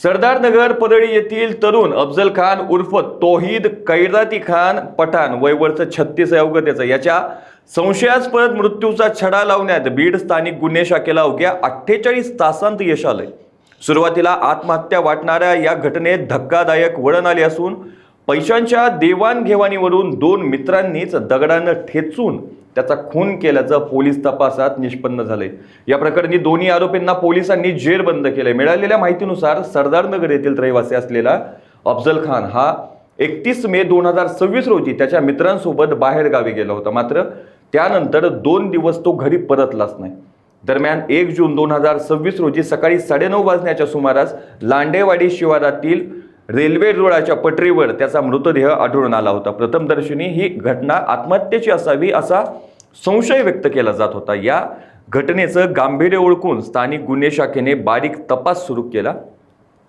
सरदारनगर परळी येथील तरुण अफजल खान उर्फ तौहीद कैराती खान पठाण वय वर्ष 36 आहे अवघ्याचं याच्या संशयास्पद मृत्यूचा छडा लावण्यात बीड स्थानिक गुन्हे शाखेला अवघ्या 48 तासांत यश आलंय। सुरुवातीला आत्महत्या वाटणाऱ्या या घटनेत धक्कादायक वळण आले असून पैशांच्या देवाणघेवाणीवरून दोन मित्रांनीच दगडानं ठेचून त्याचा खून केल्याचं पोलीस तपासात निष्पन्न झाले। या प्रकरणी दोन्ही आरोपींना पोलिसांनी जेरबंद केले। मिळालेल्या माहितीनुसार सरदारनगर येथील रहिवासी असलेला अफजल खान हा 31 मे 2026 रोजी त्याच्या मित्रांसोबत बाहेर गावी गेला होता। मात्र त्यानंतर 2 दिवस तो घरी परतलाच नाही। दरम्यान 1 जून 2026 रोजी सकाळी 9:30 वाजण्याच्या सुमारास लांडेवाडी शिवारातील रेल्वे रुळाच्या पटरीवर त्याचा मृतदेह आढळून आला होता। प्रथमदर्शनी ही घटना आत्महत्येची असावी असा संशय व्यक्त केला जात होता। या घटनेचं गांभीर्य ओळखून स्थानिक गुन्हे शाखेने बारीक तपास सुरू केला।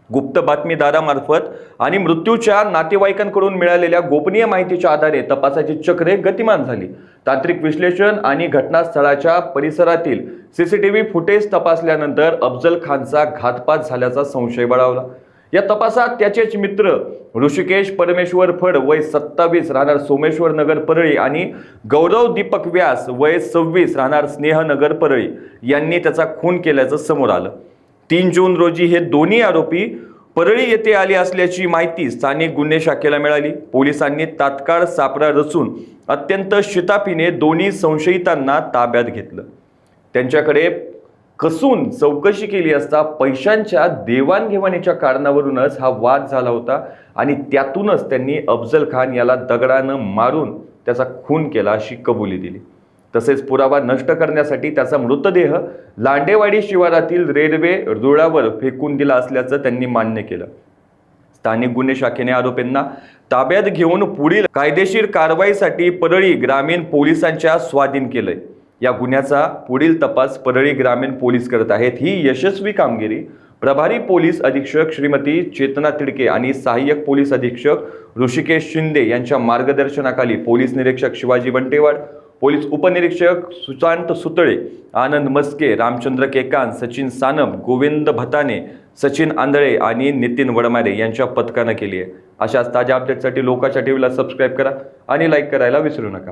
गुप्त बातमीदारामार्फत आणि मृत्यूच्या नातेवाईकांकडून मिळालेल्या गोपनीय माहितीच्या आधारे तपासाची चक्रे गतिमान झाली। तांत्रिक विश्लेषण आणि घटनास्थळाच्या परिसरातील सीसीटीव्ही फुटेज तपासल्यानंतर अफजल खानचा घातपात झाल्याचा संशय बळावला। या तपासात त्याचेच मित्र ऋषिकेश परमेश्वर फड वय 27 राहणार सोमेश्वर नगर परळी आणि गौरव दीपक व्यास वय 26 राहणार स्नेहनगर परळी यांनी त्याचा खून केल्याचं समोर आलं। 3 जून रोजी हे दोन्ही आरोपी परळी येथे आले असल्याची माहिती स्थानिक गुन्हे शाखेला मिळाली। पोलिसांनी तात्काळ सापळा रचून अत्यंत शिताफीने दोन्ही संशयितांना ताब्यात घेतलं। त्यांच्याकडे कसून चौकशी केली असता पैशांच्या देवाणघेवाणीच्या कारणावरूनच हा वाद झाला होता आणि त्यातूनच त्यांनी अफजल खान याला दगडानं मारून त्याचा खून केला अशी कबुली दिली। तसेच पुरावा नष्ट करण्यासाठी त्याचा मृतदेह लांडेवाडी शिवारातील रेल्वे रुळावर फेकून दिला असल्याचं त्यांनी मान्य केलं। स्थानिक गुन्हे शाखेने आरोपींना ताब्यात घेऊन पुढील कायदेशीर कारवाईसाठी परळी ग्रामीण पोलिसांच्या स्वाधीन केलंय। या गुन्ह्याचा पुढील तपास परळी ग्रामीण पोलीस करत आहेत। ही यशस्वी कामगिरी प्रभारी पोलीस अधीक्षक श्रीमती चेतना तिडके आणि सहाय्यक पोलीस अधीक्षक ऋषिकेश शिंदे यांच्या मार्गदर्शनाखाली पोलीस निरीक्षक शिवाजी बंटेवाड, पोलीस उपनिरीक्षक सुशांत सुतळे, आनंद मस्के, रामचंद्र केकान, सचिन सानप, गोविंद भताने, सचिन आंधळे आणि नितीन वडमारे यांच्या पथकानं केली आहे। अशाच ताज्या अपडेटसाठी लोकाच्या टीव्हीला सबस्क्राईब करा आणि लाईक करायला विसरू नका।